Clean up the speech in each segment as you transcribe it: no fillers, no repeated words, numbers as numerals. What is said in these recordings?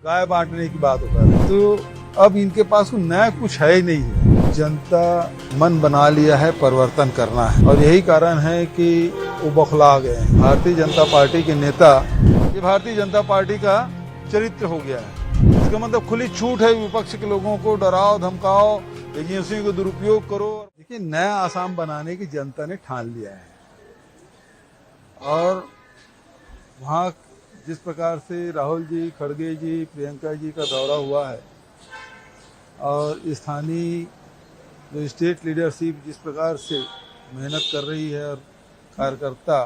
गाय बांटने की बात होता है तो अब इनके पास नया कुछ है ही नहीं है। जनता मन बना लिया है परिवर्तन करना है और यही कारण है कि वो बौखला गए हैं। भारतीय जनता पार्टी के नेता, ये भारतीय जनता पार्टी का चरित्र हो गया है। इसका मतलब खुली छूट है विपक्ष के लोगों को डराओ धमकाओ, एजेंसियों को दुरुपयोग करो। देखिए, नया आसाम बनाने की जनता ने ठान लिया है और वहाँ जिस प्रकार से राहुल जी, खड़गे जी, प्रियंका जी का दौरा हुआ है और स्थानीय जो स्टेट लीडरशिप जिस प्रकार से मेहनत कर रही है और कार्यकर्ता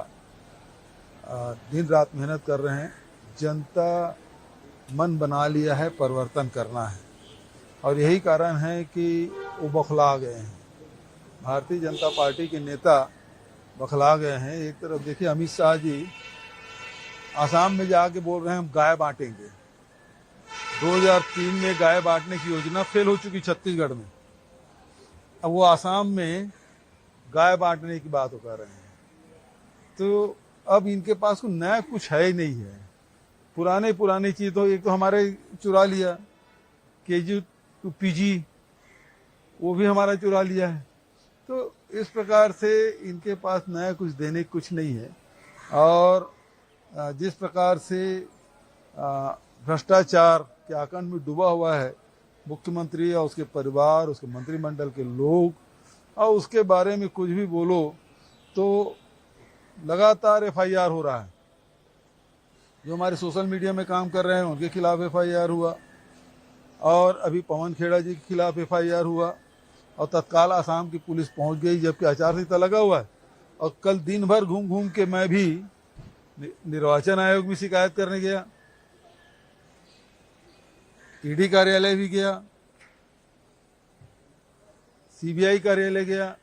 दिन रात मेहनत कर रहे हैं, जनता मन बना लिया है परिवर्तन करना है और यही कारण है कि वो बौखला गए हैं। भारतीय जनता पार्टी के नेता बौखला गए हैं। एक तरफ देखिए, अमित शाह जी आसाम में जाके बोल रहे हैं हम गाय बांटेंगे। 2003 में गाय बांटने की योजना फेल हो चुकी छत्तीसगढ़ में, अब वो आसाम में गाय बांटने की बात कर रहे हैं। तो अब इनके पास नया कुछ है ही नहीं है। पुरानी चीज तो एक तो हमारे चुरा लिया, KG to PG वो भी हमारा चुरा लिया है। तो इस प्रकार से इनके पास नया कुछ देने कुछ नहीं है और जिस प्रकार से भ्रष्टाचार के आकंठ में डूबा हुआ है मुख्यमंत्री और उसके परिवार, उसके मंत्रिमंडल के लोग, और उसके बारे में कुछ भी बोलो तो लगातार FIR हो रहा है। जो हमारे सोशल मीडिया में काम कर रहे हैं उनके खिलाफ FIR हुआ और अभी पवन खेड़ा जी के खिलाफ FIR हुआ और तत्काल आसाम की पुलिस पहुंच गई, जबकि आचार संहिता लगा हुआ है। और कल दिन भर घूम घूम के मैं भी निर्वाचन आयोग में शिकायत करने गया, ED कार्यालय भी गया, CBI कार्यालय गया।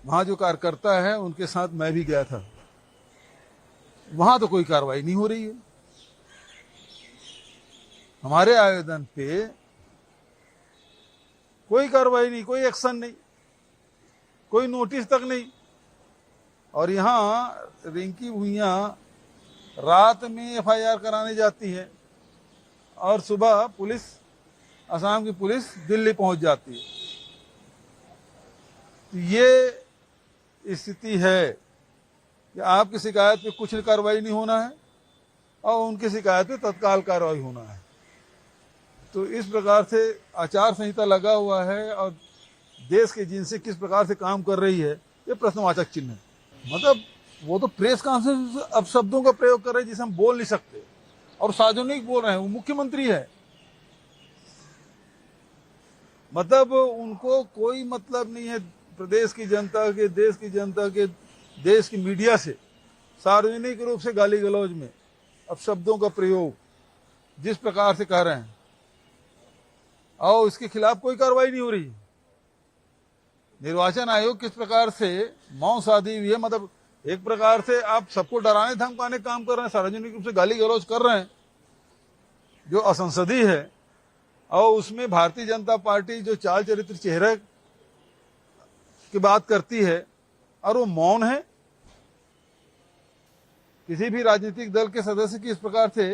वहां जो कार्यकर्ता है उनके साथ मैं भी गया था। वहां तो कोई कार्रवाई नहीं हो रही है। हमारे आवेदन पे कोई कार्रवाई नहीं, कोई एक्शन नहीं, कोई नोटिस तक नहीं। और यहाँ रिंकी भुइयां रात में FIR कराने जाती है और सुबह पुलिस, असम की पुलिस दिल्ली पहुंच जाती है। तो ये स्थिति है कि आपकी शिकायत पे कुछ कार्रवाई नहीं होना है और उनकी शिकायत पे तत्काल कार्रवाई होना है। तो इस प्रकार से आचार संहिता लगा हुआ है और देश की एजेंसी किस प्रकार से काम कर रही है, ये प्रश्नवाचक चिन्ह है। मतलब वो तो प्रेस कॉन्फ्रेंस अब शब्दों का प्रयोग कर रहे हैं जिसे हम बोल नहीं सकते और सार्वजनिक बोल रहे हैं। वो मुख्यमंत्री है, मतलब उनको कोई मतलब नहीं है प्रदेश की जनता के, देश की जनता के, देश की मीडिया से सार्वजनिक रूप से गाली गलौज में अब शब्दों का प्रयोग जिस प्रकार से कर रहे हैं और इसके खिलाफ कोई कार्रवाई नहीं हो रही। निर्वाचन आयोग किस प्रकार से मौन साधी हुई है, मतलब एक प्रकार से आप सबको डराने धमकाने काम कर रहे हैं, सार्वजनिक रूप से गाली गलौज कर रहे हैं जो असंसदीय है। और उसमें भारतीय जनता पार्टी जो चाल चरित्र चेहरे की बात करती है और वो मौन है। किसी भी राजनीतिक दल के सदस्य की इस प्रकार से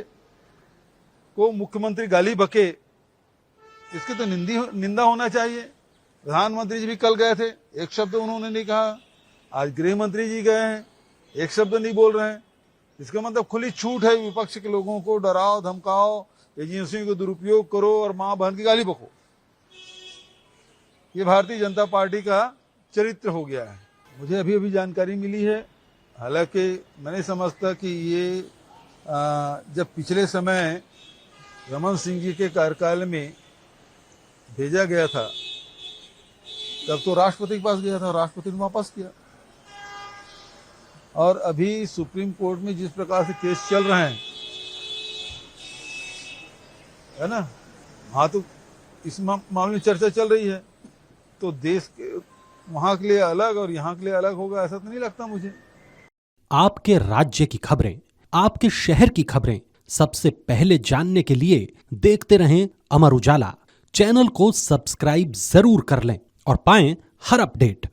को मुख्यमंत्री गाली बके, इसकी तो निंदा होना चाहिए। प्रधानमंत्री जी भी कल गए थे, एक शब्द उन्होंने नहीं कहा। आज गृह मंत्री जी गए हैं, एक शब्द नहीं बोल रहे हैं। इसका मतलब खुली छूट है विपक्ष के लोगों को डराओ धमकाओ, एजेंसियों को दुरुपयोग करो और मां बहन की गाली बको। ये भारतीय जनता पार्टी का चरित्र हो गया है। मुझे अभी अभी जानकारी मिली है, हालांकि मैं नहीं समझता कि ये जब पिछले समय रमन सिंह जी के कार्यकाल में भेजा गया था तब तो राष्ट्रपति के पास गया था, राष्ट्रपति ने वापस किया। और अभी सुप्रीम कोर्ट में जिस प्रकार से केस चल रहे हैं, है ना, वहां तो इस मामले में चर्चा चल रही है। तो देश के वहां के लिए अलग और यहाँ के लिए अलग होगा, ऐसा तो नहीं लगता मुझे। आपके राज्य की खबरें, आपके शहर की खबरें सबसे पहले जानने के लिए देखते रहें अमर उजाला। चैनल को सब्सक्राइब जरूर कर लें और पाएं हर अपडेट।